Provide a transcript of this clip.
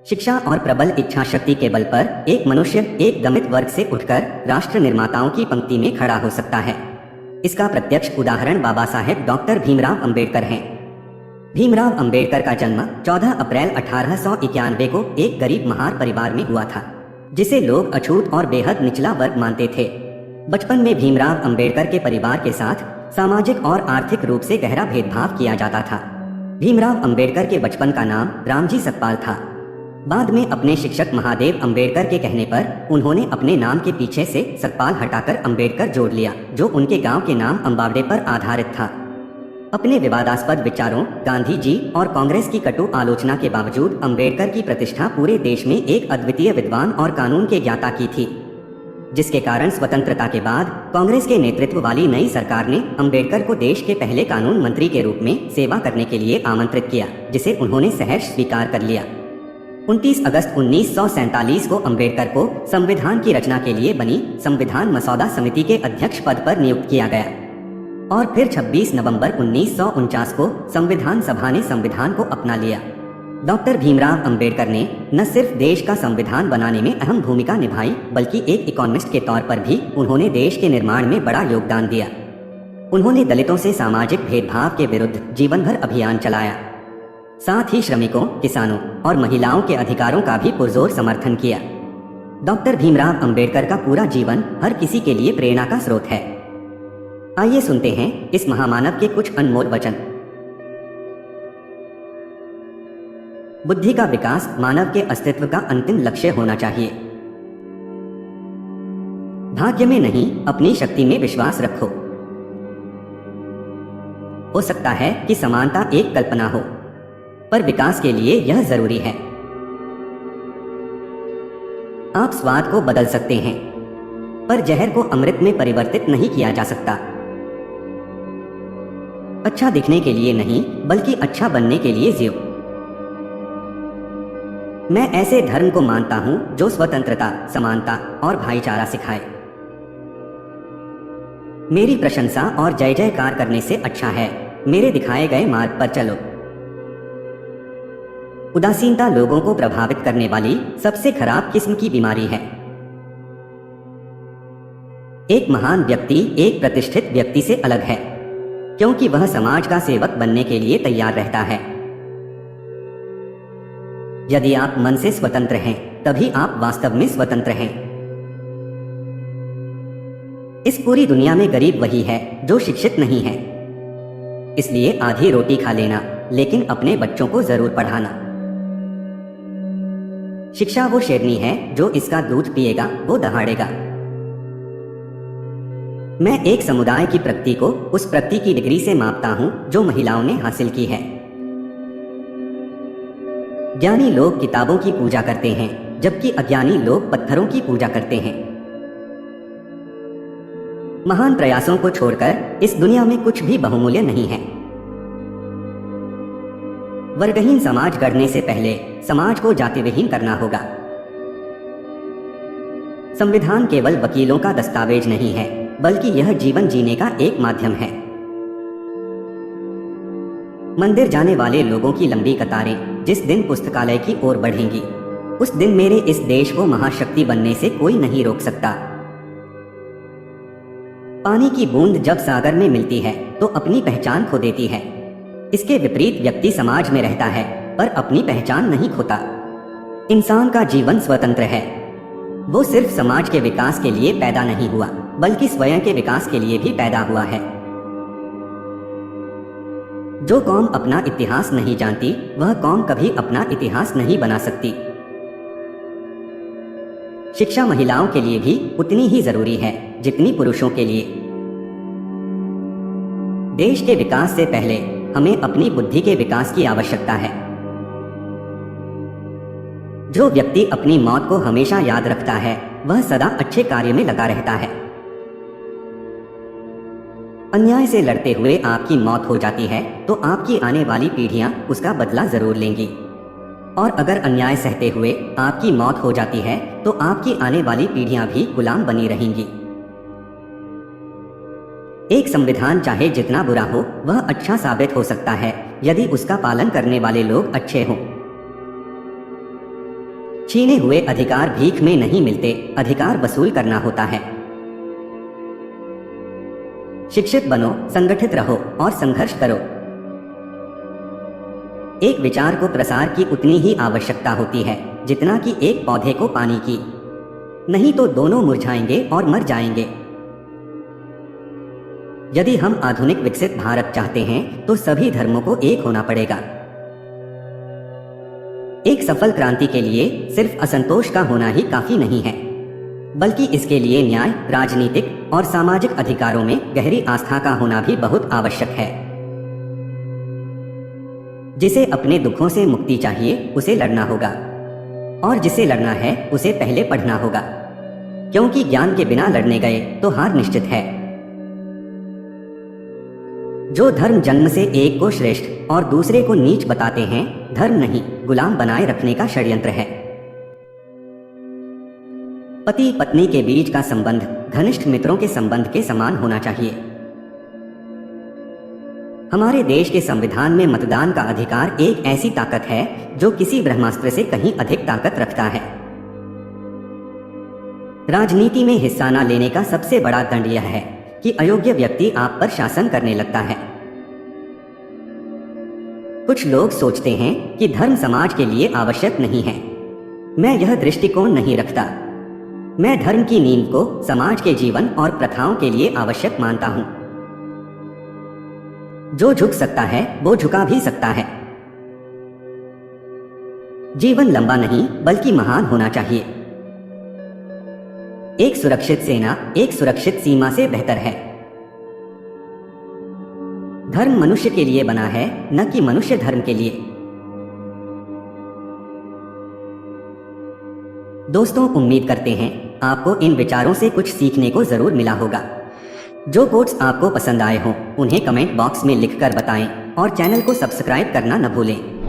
शिक्षा और प्रबल इच्छा शक्ति के बल पर एक मनुष्य एक दमित वर्ग से उठकर राष्ट्र निर्माताओं की पंक्ति में खड़ा हो सकता है। इसका प्रत्यक्ष उदाहरण बाबा साहेब डॉक्टर भीमराव अंबेडकर हैं। भीमराव अंबेडकर का जन्म 14 अप्रैल 1891 को एक गरीब महार परिवार में हुआ था, जिसे लोग अछूत और बेहद निचला वर्ग मानते थे। बचपन में भीमराव अंबेडकर के परिवार के साथ सामाजिक और आर्थिक रूप से गहरा भेदभाव किया जाता था। भीमराव अंबेडकर के बचपन का नाम रामजी सतपाल था। बाद में अपने शिक्षक महादेव अंबेडकर के कहने पर उन्होंने अपने नाम के पीछे से सतपाल हटाकर अंबेडकर जोड़ लिया, जो उनके गांव के नाम अंबावड़े पर आधारित था। अपने विवादास्पद विचारों, गांधी जी और कांग्रेस की कटु आलोचना के बावजूद अंबेडकर की प्रतिष्ठा पूरे देश में एक अद्वितीय विद्वान और कानून के ज्ञाता की थी, जिसके कारण स्वतंत्रता के बाद कांग्रेस के नेतृत्व वाली नई सरकार ने अंबेडकर को देश के पहले कानून मंत्री के रूप में सेवा करने के लिए आमंत्रित किया, जिसे उन्होंने सहर्ष स्वीकार कर लिया। 29 अगस्त 1947 को अंबेडकर को संविधान की रचना के लिए बनी संविधान मसौदा समिति के अध्यक्ष पद पर नियुक्त किया गया और फिर 26 नवंबर 1949 को संविधान सभा ने संविधान को अपना लिया। डॉक्टर भीमराव अंबेडकर ने न सिर्फ देश का संविधान बनाने में अहम भूमिका निभाई, बल्कि एक इकोनॉमिस्ट के तौर पर भी उन्होंने देश के निर्माण में बड़ा योगदान दिया। उन्होंने दलितों से सामाजिक भेदभाव के विरुद्ध जीवन भर अभियान चलाया, साथ ही श्रमिकों, किसानों और महिलाओं के अधिकारों का भी पुरजोर समर्थन किया। डॉक्टर भीमराव अंबेडकर का पूरा जीवन हर किसी के लिए प्रेरणा का स्रोत है। आइए सुनते हैं इस महामानव के कुछ अनमोल वचन। बुद्धि का विकास मानव के अस्तित्व का अंतिम लक्ष्य होना चाहिए। भाग्य में नहीं, अपनी शक्ति में विश्वास रखो। हो सकता है कि समानता एक कल्पना हो, पर विकास के लिए यह जरूरी है। आप स्वाद को बदल सकते हैं, पर जहर को अमृत में परिवर्तित नहीं किया जा सकता। अच्छा दिखने के लिए नहीं, बल्कि अच्छा बनने के लिए जियो। मैं ऐसे धर्म को मानता हूं जो स्वतंत्रता, समानता और भाईचारा सिखाए। मेरी प्रशंसा और जय जयकार करने से अच्छा है मेरे दिखाए गए मार्ग पर चलो। उदासीनता लोगों को प्रभावित करने वाली सबसे खराब किस्म की बीमारी है। एक महान व्यक्ति एक प्रतिष्ठित व्यक्ति से अलग है, क्योंकि वह समाज का सेवक बनने के लिए तैयार रहता है। यदि आप मन से स्वतंत्र हैं, तभी आप वास्तव में स्वतंत्र हैं। इस पूरी दुनिया में गरीब वही है जो शिक्षित नहीं है। इसलिए आधी रोटी खा लेना, लेकिन अपने बच्चों को जरूर पढ़ाना। शिक्षा वो शेरनी है जो इसका दूध पिएगा वो दहाड़ेगा। मैं एक समुदाय की प्रगति को उस प्रगति की डिग्री से मापता हूं जो महिलाओं ने हासिल की है। ज्ञानी लोग किताबों की पूजा करते हैं, जबकि अज्ञानी लोग पत्थरों की पूजा करते हैं। महान प्रयासों को छोड़कर इस दुनिया में कुछ भी बहुमूल्य नहीं है। वर्गहीन समाज गढ़ने से पहले समाज को जातिविहीन करना होगा। संविधान केवल वकीलों का दस्तावेज नहीं है, बल्कि यह जीवन जीने का एक माध्यम है। मंदिर जाने वाले लोगों की लंबी कतारें जिस दिन पुस्तकालय की ओर बढ़ेंगी, उस दिन मेरे इस देश को महाशक्ति बनने से कोई नहीं रोक सकता। पानी की बूंद जब सागर में मिलती है तो अपनी पहचान खो देती है। इसके विपरीत व्यक्ति समाज में रहता है पर अपनी पहचान नहीं खोता। इंसान का जीवन स्वतंत्र है। वो सिर्फ समाज के विकास के लिए पैदा नहीं हुआ, बल्कि स्वयं के विकास के लिए भी पैदा हुआ है। जो कौम अपना इतिहास नहीं जानती, वह कौम कभी अपना इतिहास नहीं बना सकती। शिक्षा महिलाओं के लिए भी उतनी ही जरूरी है जितनी पुरुषों के लिए। देश के विकास से पहले हमें अपनी बुद्धि के विकास की आवश्यकता है। जो व्यक्ति अपनी मौत को हमेशा याद रखता है, वह सदा अच्छे कार्य में लगा रहता है। अन्याय से लड़ते हुए आपकी मौत हो जाती है तो आपकी आने वाली पीढ़ियां उसका बदला जरूर लेंगी, और अगर अन्याय सहते हुए आपकी मौत हो जाती है तो आपकी आने वाली पीढ़ियां भी गुलाम बनी रहेंगी। एक संविधान चाहे जितना बुरा हो, वह अच्छा साबित हो सकता है यदि उसका पालन करने वाले लोग अच्छे हों। छीने हुए अधिकार भीख में नहीं मिलते, अधिकार वसूल करना होता है। शिक्षित बनो, संगठित रहो और संघर्ष करो। एक विचार को प्रसार की उतनी ही आवश्यकता होती है जितना कि एक पौधे को पानी की, नहीं तो दोनों मुरझाएंगे और मर जाएंगे। यदि हम आधुनिक विकसित भारत चाहते हैं तो सभी धर्मों को एक होना पड़ेगा। एक सफल क्रांति के लिए सिर्फ असंतोष का होना ही काफी नहीं है, बल्कि इसके लिए न्याय, राजनीतिक और सामाजिक अधिकारों में गहरी आस्था का होना भी बहुत आवश्यक है। जिसे अपने दुखों से मुक्ति चाहिए उसे लड़ना होगा, और जिसे लड़ना है उसे पहले पढ़ना होगा, क्योंकि ज्ञान के बिना लड़ने गए तो हार निश्चित है। जो धर्म जन्म से एक को श्रेष्ठ और दूसरे को नीच बताते हैं, धर्म नहीं गुलाम बनाए रखने का षड्यंत्र है। पति पत्नी के बीच का संबंध घनिष्ठ मित्रों के संबंध के समान होना चाहिए। हमारे देश के संविधान में मतदान का अधिकार एक ऐसी ताकत है जो किसी ब्रह्मास्त्र से कहीं अधिक ताकत रखता है। राजनीति में हिस्सा न लेने का सबसे बड़ा दंड यह है कि अयोग्य व्यक्ति आप पर शासन करने लगता है। कुछ लोग सोचते हैं कि धर्म समाज के लिए आवश्यक नहीं है। मैं यह दृष्टिकोण नहीं रखता। मैं धर्म की नींव को समाज के जीवन और प्रथाओं के लिए आवश्यक मानता हूं। जो झुक सकता है वो झुका भी सकता है। जीवन लंबा नहीं बल्कि महान होना चाहिए। एक सुरक्षित सेना एक सुरक्षित सीमा से बेहतर है। धर्म मनुष्य के लिए बना है, न कि मनुष्य धर्म के लिए। दोस्तों, उम्मीद करते हैं आपको इन विचारों से कुछ सीखने को जरूर मिला होगा। जो कोट्स आपको पसंद आए हों उन्हें कमेंट बॉक्स में लिखकर बताएं और चैनल को सब्सक्राइब करना न भूलें।